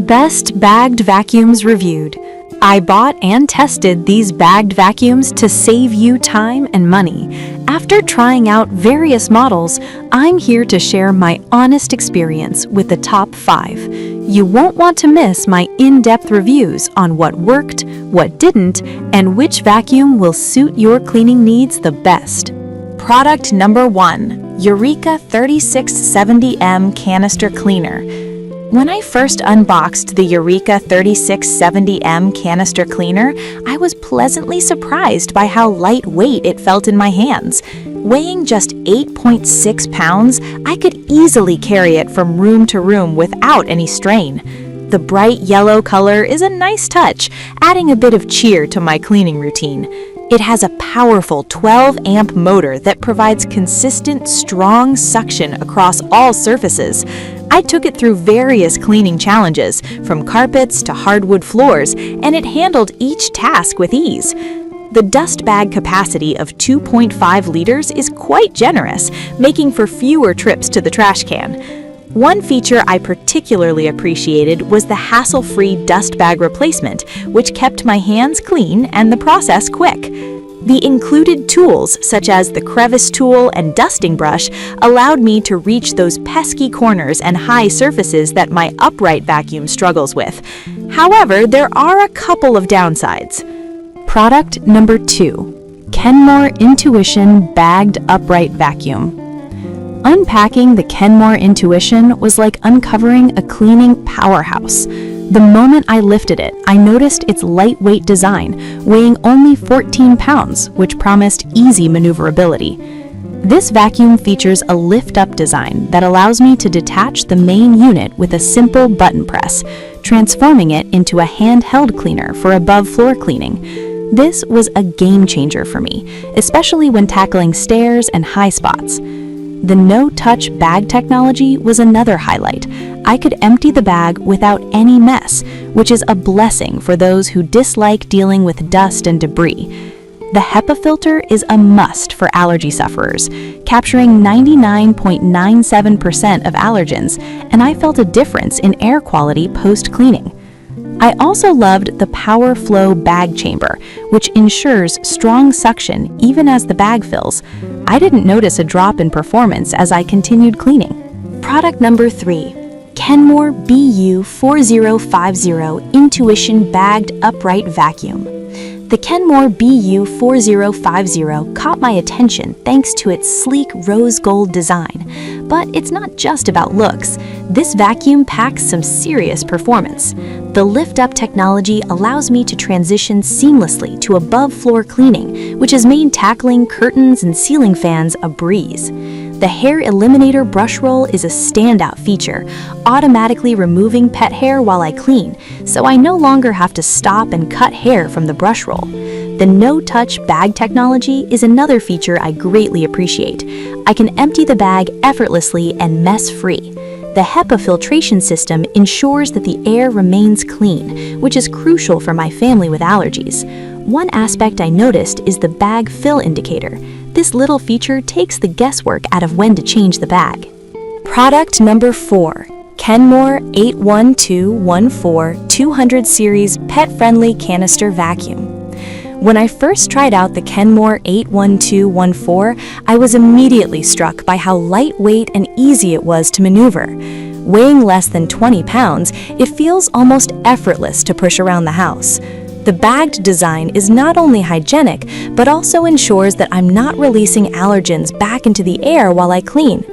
Best bagged vacuums reviewed. I bought and tested these bagged vacuums to save you time and money. After trying out various models, I'm here to share my honest experience with the top 5. You won't want to miss my in-depth reviews on what worked, what didn't, and which vacuum will suit your cleaning needs the best. Product number 1, Eureka 3670M Canister Cleaner. When I first unboxed the Eureka 3670M Canister Cleaner, I was pleasantly surprised by how lightweight it felt in my hands. Weighing just 8.6 pounds, I could easily carry it from room to room without any strain. The bright yellow color is a nice touch, adding a bit of cheer to my cleaning routine. It has a powerful 12-amp motor that provides consistent, strong suction across all surfaces. I took it through various cleaning challenges, from carpets to hardwood floors, and it handled each task with ease. The dust bag capacity of 2.5 liters is quite generous, making for fewer trips to the trash can. One feature I particularly appreciated was the hassle-free dust bag replacement, which kept my hands clean and the process quick. The included tools, such as the crevice tool and dusting brush, allowed me to reach those pesky corners and high surfaces that my upright vacuum struggles with. However, there are a couple of downsides. Product number 2, Kenmore Intuition Bagged Upright Vacuum. Unpacking the Kenmore Intuition was like uncovering a cleaning powerhouse. The moment I lifted it, I noticed its lightweight design, weighing only 14 pounds, which promised easy maneuverability. This vacuum features a lift-up design that allows me to detach the main unit with a simple button press, transforming it into a handheld cleaner for above-floor cleaning. This was a game changer for me, especially when tackling stairs and high spots. The no-touch bag technology was another highlight. I could empty the bag without any mess, which is a blessing for those who dislike dealing with dust and debris. The HEPA filter is a must for allergy sufferers, capturing 99.97% of allergens, and I felt a difference in air quality post-cleaning. I also loved the Power Flow bag chamber, which ensures strong suction even as the bag fills. I didn't notice a drop in performance as I continued cleaning. Product number 3, Kenmore BU4050 Intuition Bagged Upright Vacuum. The Kenmore BU4050 caught my attention thanks to its sleek rose gold design. But it's not just about looks. This vacuum packs some serious performance. The lift-up technology allows me to transition seamlessly to above-floor cleaning, which has made tackling curtains and ceiling fans a breeze. The Hair Eliminator brush roll is a standout feature, automatically removing pet hair while I clean, so I no longer have to stop and cut hair from the brush roll. The no-touch bag technology is another feature I greatly appreciate. I can empty the bag effortlessly and mess-free. The HEPA filtration system ensures that the air remains clean, which is crucial for my family with allergies. One aspect I noticed is the bag fill indicator. This little feature takes the guesswork out of when to change the bag. Product number 4, Kenmore 81214 200 Series Pet-Friendly Canister Vacuum. When I first tried out the Kenmore 81214, I was immediately struck by how lightweight and easy it was to maneuver. Weighing less than 20 pounds, it feels almost effortless to push around the house. The bagged design is not only hygienic, but also ensures that I'm not releasing allergens back into the air while I clean.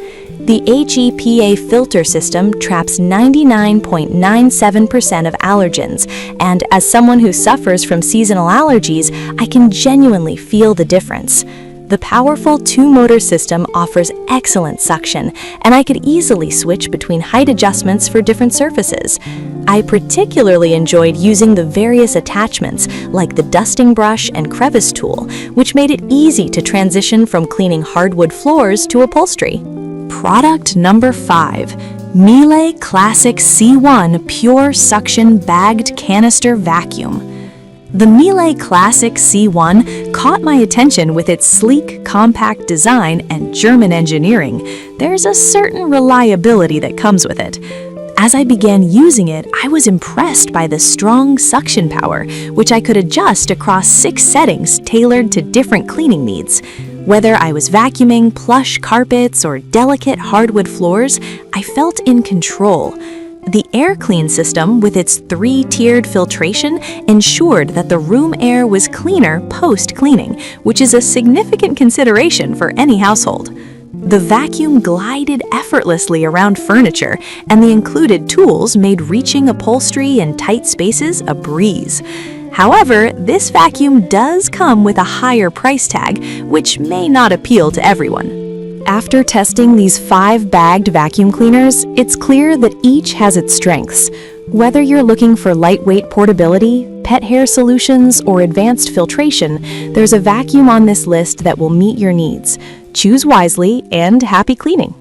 The HEPA filter system traps 99.97% of allergens, and as someone who suffers from seasonal allergies, I can genuinely feel the difference. The powerful 2-motor system offers excellent suction, and I could easily switch between height adjustments for different surfaces. I particularly enjoyed using the various attachments like the dusting brush and crevice tool, which made it easy to transition from cleaning hardwood floors to upholstery. Product number 5, Miele Classic C1 Pure Suction Bagged Canister Vacuum. The Miele Classic C1 caught my attention with its sleek, compact design and German engineering. There's a certain reliability that comes with it. As I began using it, I was impressed by the strong suction power, which I could adjust across 6 settings tailored to different cleaning needs. Whether I was vacuuming plush carpets or delicate hardwood floors, I felt in control. The air clean system, with its 3-tiered filtration, ensured that the room air was cleaner post-cleaning, which is a significant consideration for any household. The vacuum glided effortlessly around furniture, and the included tools made reaching upholstery in tight spaces a breeze. However, this vacuum does come with a higher price tag, which may not appeal to everyone. After testing these 5 bagged vacuum cleaners, it's clear that each has its strengths. Whether you're looking for lightweight portability, pet hair solutions, or advanced filtration, there's a vacuum on this list that will meet your needs. Choose wisely and happy cleaning.